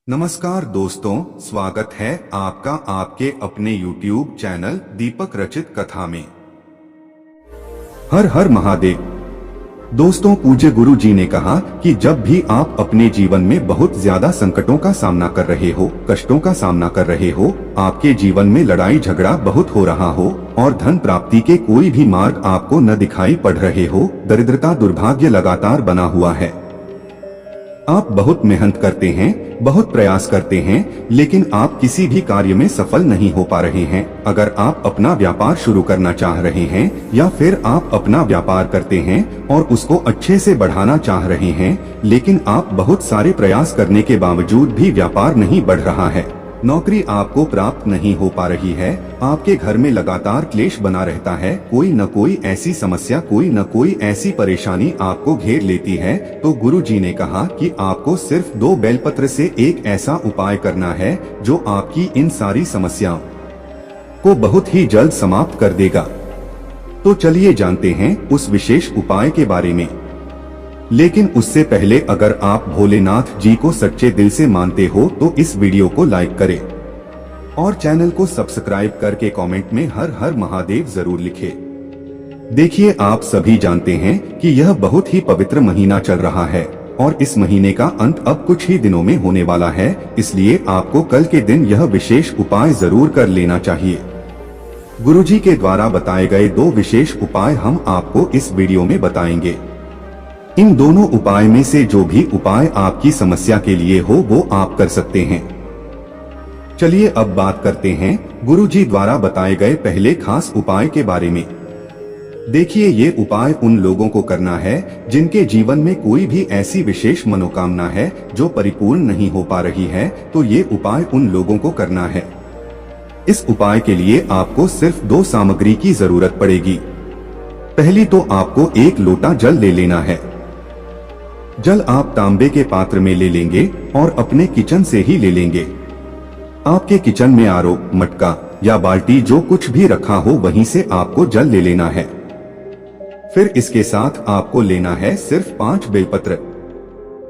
नमस्कार दोस्तों, स्वागत है आपका आपके अपने YouTube चैनल दीपक रचित कथा में। हर हर महादेव। दोस्तों, पूज्य गुरु जी ने कहा कि जब भी आप अपने जीवन में बहुत ज्यादा संकटों का सामना कर रहे हो, कष्टों का सामना कर रहे हो, आपके जीवन में लड़ाई झगड़ा बहुत हो रहा हो और धन प्राप्ति के कोई भी मार्ग आपको न दिखाई पड़ रहे हो, दरिद्रता दुर्भाग्य लगातार बना हुआ है, आप बहुत मेहनत करते हैं, बहुत प्रयास करते हैं, लेकिन आप किसी भी कार्य में सफल नहीं हो पा रहे हैं। अगर आप अपना व्यापार शुरू करना चाह रहे हैं या फिर आप अपना व्यापार करते हैं और उसको अच्छे से बढ़ाना चाह रहे हैं, लेकिन आप बहुत सारे प्रयास करने के बावजूद भी व्यापार नहीं बढ़ रहा है, नौकरी आपको प्राप्त नहीं हो पा रही है, आपके घर में लगातार क्लेश बना रहता है, कोई न कोई ऐसी समस्या, कोई न कोई ऐसी परेशानी आपको घेर लेती है, तो गुरु जी ने कहा कि आपको सिर्फ 2 बेलपत्र से एक ऐसा उपाय करना है जो आपकी इन सारी समस्याओं को बहुत ही जल्द समाप्त कर देगा। तो चलिए जानते हैं उस विशेष उपाय के बारे में। लेकिन उससे पहले अगर आप भोलेनाथ जी को सच्चे दिल से मानते हो तो इस वीडियो को लाइक करें और चैनल को सब्सक्राइब करके कमेंट में हर हर महादेव जरूर लिखें। देखिए, आप सभी जानते हैं कि यह बहुत ही पवित्र महीना चल रहा है और इस महीने का अंत अब कुछ ही दिनों में होने वाला है, इसलिए आपको कल के दिन यह विशेष उपाय जरूर कर लेना चाहिए। गुरुजी के द्वारा बताए गए 2 विशेष उपाय हम आपको इस वीडियो में बताएंगे। इन दोनों उपाय में से जो भी उपाय आपकी समस्या के लिए हो वो आप कर सकते हैं। चलिए अब बात करते हैं गुरुजी द्वारा बताए गए पहले खास उपाय के बारे में। देखिए, ये उपाय उन लोगों को करना है जिनके जीवन में कोई भी ऐसी विशेष मनोकामना है जो परिपूर्ण नहीं हो पा रही है, तो ये उपाय उन लोगों को करना है। इस उपाय के लिए आपको सिर्फ 2 सामग्री की जरूरत पड़ेगी। पहली तो आपको 1 लोटा जल ले लेना है। जल आप तांबे के पात्र में ले लेंगे और अपने किचन से ही ले लेंगे। आपके किचन में आरो, मटका या बाल्टी जो कुछ भी रखा हो वहीं से आपको जल ले लेना है। फिर इसके साथ आपको लेना है सिर्फ 5 बेलपत्र।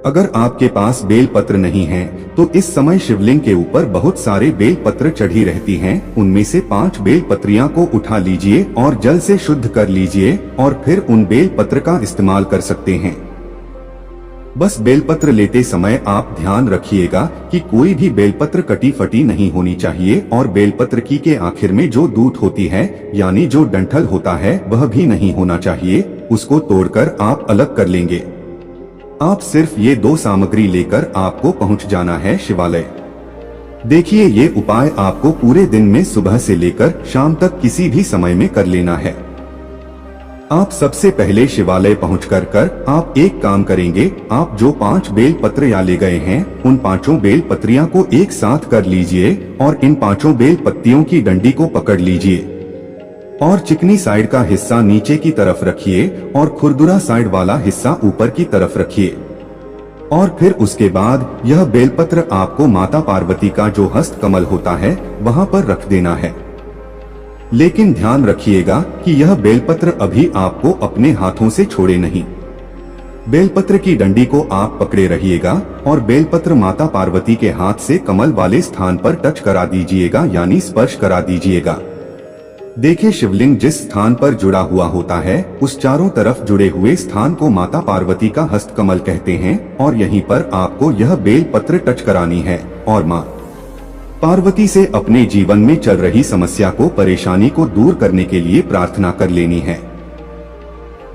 अगर आपके पास बेलपत्र नहीं है तो इस समय शिवलिंग के ऊपर बहुत सारे बेलपत्र चढ़ी रहती हैं, उनमें से 5 बेलपत्रियां को उठा लीजिए और जल से शुद्ध कर लीजिए और फिर उन बेलपत्र का इस्तेमाल कर सकते हैं। बस बेलपत्र लेते समय आप ध्यान रखिएगा कि कोई भी बेलपत्र कटी फटी नहीं होनी चाहिए और बेलपत्र की के आखिर में जो दूत होती है यानी जो डंठल होता है वह भी नहीं होना चाहिए, उसको तोड़कर आप अलग कर लेंगे। आप सिर्फ ये 2 सामग्री लेकर आपको पहुंच जाना है शिवालय। देखिए, ये उपाय आपको पूरे दिन में सुबह से लेकर शाम तक किसी भी समय में कर लेना है। आप सबसे पहले शिवालय पहुंचकर आप एक काम करेंगे, आप जो 5 बेल पत्र या ले गए हैं उन 5 बेल पत्रियां को एक साथ कर लीजिए और इन 5 बेल पत्तियों की डंडी को पकड़ लीजिए और चिकनी साइड का हिस्सा नीचे की तरफ रखिए और खुरदुरा साइड वाला हिस्सा ऊपर की तरफ रखिए। और फिर उसके बाद यह बेलपत्र आपको माता पार्वती का जो हस्त कमल होता है वहां पर रख देना है। लेकिन ध्यान रखिएगा कि यह बेलपत्र अभी आपको अपने हाथों से छोड़े नहीं। बेलपत्र की डंडी को आप पकड़े रहिएगा और बेलपत्र माता पार्वती के हाथ से कमल वाले स्थान पर टच करा दीजिएगा यानी स्पर्श करा दीजिएगा। देखिए, शिवलिंग जिस स्थान पर जुड़ा हुआ होता है उस चारों तरफ जुड़े हुए स्थान को माता पार्वती का हस्त कमल कहते हैं और यहीं पर आपको यह बेलपत्र टच करानी है और माँ पार्वती से अपने जीवन में चल रही समस्या को, परेशानी को दूर करने के लिए प्रार्थना कर लेनी है।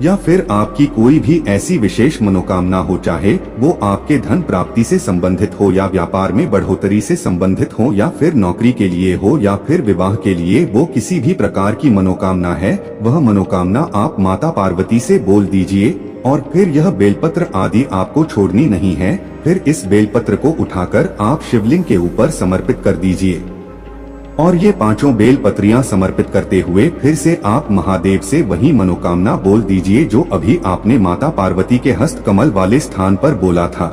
या फिर आपकी कोई भी ऐसी विशेष मनोकामना हो, चाहे वो आपके धन प्राप्ति से संबंधित हो या व्यापार में बढ़ोतरी से संबंधित हो या फिर नौकरी के लिए हो या फिर विवाह के लिए, वो किसी भी प्रकार की मनोकामना है, वह मनोकामना आप माता पार्वती से बोल दीजिए और फिर यह बेलपत्र आदि आपको छोड़नी नहीं है। फिर इस बेलपत्र को उठाकर आप शिवलिंग के ऊपर समर्पित कर दीजिए और ये 5 बेलपत्रियां समर्पित करते हुए फिर से आप महादेव से वही मनोकामना बोल दीजिए जो अभी आपने माता पार्वती के हस्त कमल वाले स्थान पर बोला था।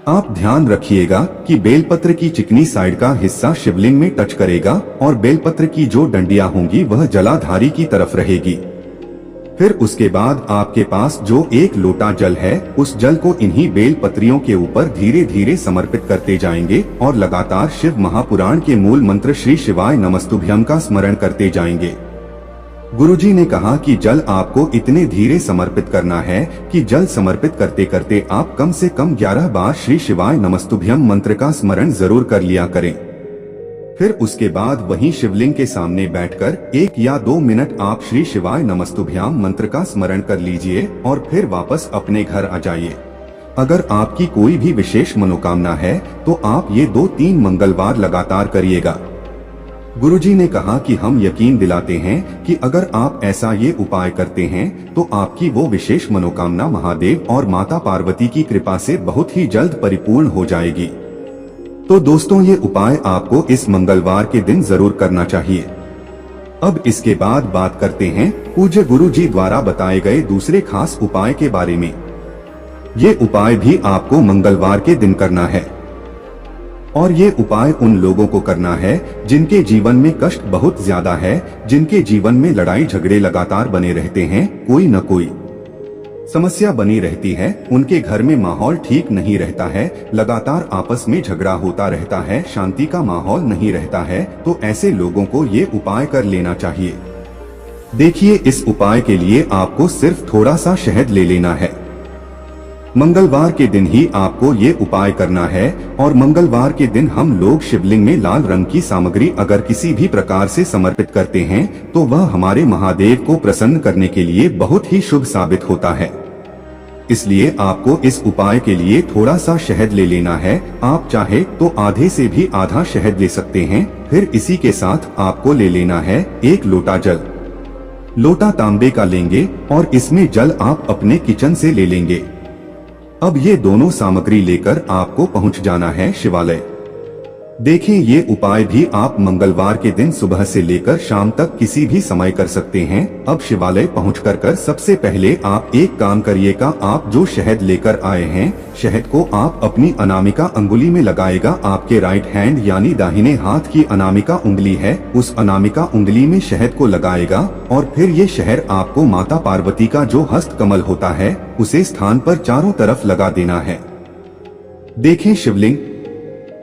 आप ध्यान रखिएगा कि बेलपत्र की चिकनी साइड का हिस्सा शिवलिंग में टच करेगा और बेलपत्र की जो डंडियां होंगी वह जलाधारी की तरफ रहेगी। फिर उसके बाद आपके पास जो एक लोटा जल है, उस जल को इन्हीं बेल पत्रियों के ऊपर धीरे धीरे समर्पित करते जाएंगे और लगातार शिव महापुराण के मूल मंत्र श्री शिवाय नमस्तुभ्यम का स्मरण करते जाएंगे। गुरुजी ने कहा कि जल आपको इतने धीरे समर्पित करना है कि जल समर्पित करते करते आप कम से कम 11 बार श्री शिवाय नमस्तुभ्यम मंत्र का स्मरण जरूर कर लिया करें। फिर उसके बाद वहीं शिवलिंग के सामने बैठकर 1 या 2 मिनट आप श्री शिवाय नमस्तुभ्याम मंत्र का स्मरण कर लीजिए और फिर वापस अपने घर आ जाइए। अगर आपकी कोई भी विशेष मनोकामना है तो आप ये 2-3 मंगलवार लगातार करिएगा। गुरुजी ने कहा कि हम यकीन दिलाते हैं कि अगर आप ऐसा ये उपाय करते हैं तो आपकी वो विशेष मनोकामना महादेव और माता पार्वती की कृपा से बहुत ही जल्द परिपूर्ण हो जाएगी। तो दोस्तों, ये उपाय आपको इस मंगलवार के दिन जरूर करना चाहिए। अब इसके बाद बात करते हैं पूज्य गुरु जी द्वारा बताए गए दूसरे खास उपाय के बारे में। ये उपाय भी आपको मंगलवार के दिन करना है और ये उपाय उन लोगों को करना है जिनके जीवन में कष्ट बहुत ज्यादा है, जिनके जीवन में लड़ाई झगड़े लगातार बने रहते हैं, कोई न कोई समस्या बनी रहती है, उनके घर में माहौल ठीक नहीं रहता है, लगातार आपस में झगड़ा होता रहता है, शांति का माहौल नहीं रहता है, तो ऐसे लोगों को ये उपाय कर लेना चाहिए। देखिए, इस उपाय के लिए आपको सिर्फ थोड़ा सा शहद ले लेना है। मंगलवार के दिन ही आपको ये उपाय करना है और मंगलवार के दिन हम लोग शिवलिंग में लाल रंग की सामग्री अगर किसी भी प्रकार से समर्पित करते हैं तो वह हमारे महादेव को प्रसन्न करने के लिए बहुत ही शुभ साबित होता है। इसलिए आपको इस उपाय के लिए थोड़ा सा शहद ले लेना है। आप चाहे तो आधे से भी आधा शहद ले सकते हैं। फिर इसी के साथ आपको ले लेना है 1 लोटा जल। लोटा तांबे का लेंगे और इसमें जल आप अपने किचन से ले लेंगे। अब ये दोनों सामग्री लेकर आपको पहुंच जाना है शिवालय। देखें, ये उपाय भी आप मंगलवार के दिन सुबह से लेकर शाम तक किसी भी समय कर सकते हैं। अब शिवालय पहुंचकर सबसे पहले आप एक काम करिएगा, आप जो शहद लेकर आए हैं, शहद को आप अपनी अनामिका अंगुली में लगाएगा। आपके राइट हैंड यानी दाहिने हाथ की अनामिका उंगली है, उस अनामिका उंगली में शहद को लगाएगा और फिर ये शहद आपको माता पार्वती का जो हस्त कमल होता है उसे स्थान पर चारों तरफ लगा देना है। देखें, शिवलिंग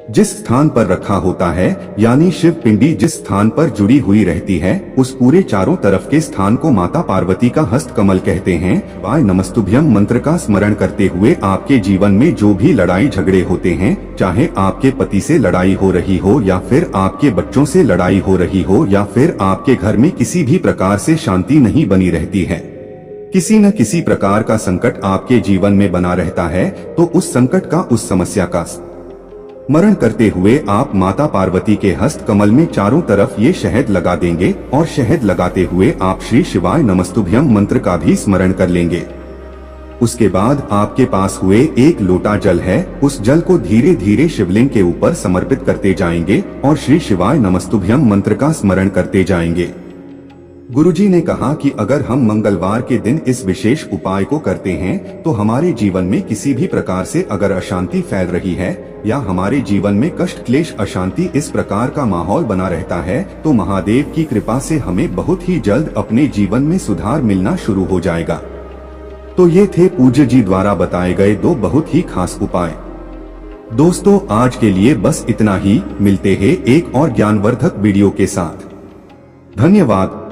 जिस स्थान पर रखा होता है यानी शिव पिंडी जिस स्थान पर जुड़ी हुई रहती है, उस पूरे चारों तरफ के स्थान को माता पार्वती का हस्त कमल कहते हैं। वाय नमस्तुभ्यम मंत्र का स्मरण करते हुए आपके जीवन में जो भी लड़ाई झगड़े होते हैं, चाहे आपके पति से लड़ाई हो रही हो या फिर आपके बच्चों से लड़ाई हो रही हो या फिर आपके घर में किसी भी प्रकार से शांति नहीं बनी रहती है, किसी न किसी प्रकार का संकट आपके जीवन में बना रहता है, तो उस संकट का, उस समस्या का स्मरण करते हुए आप माता पार्वती के हस्त कमल में चारों तरफ ये शहद लगा देंगे और शहद लगाते हुए आप श्री शिवाय नमस्तुभ्यम मंत्र का भी स्मरण कर लेंगे। उसके बाद आपके पास हुए 1 लोटा जल है, उस जल को धीरे धीरे शिवलिंग के ऊपर समर्पित करते जाएंगे और श्री शिवाय नमस्तुभ्यम मंत्र का स्मरण करते जाएंगे। गुरुजी ने कहा कि अगर हम मंगलवार के दिन इस विशेष उपाय को करते हैं तो हमारे जीवन में किसी भी प्रकार से अगर अशांति फैल रही है या हमारे जीवन में कष्ट क्लेश अशांति इस प्रकार का माहौल बना रहता है, तो महादेव की कृपा से हमें बहुत ही जल्द अपने जीवन में सुधार मिलना शुरू हो जाएगा। तो ये थे पूज्य जी द्वारा बताए गए 2 बहुत ही खास उपाय। दोस्तों, आज के लिए बस इतना ही। मिलते हैं एक और ज्ञानवर्धक वीडियो के साथ। धन्यवाद।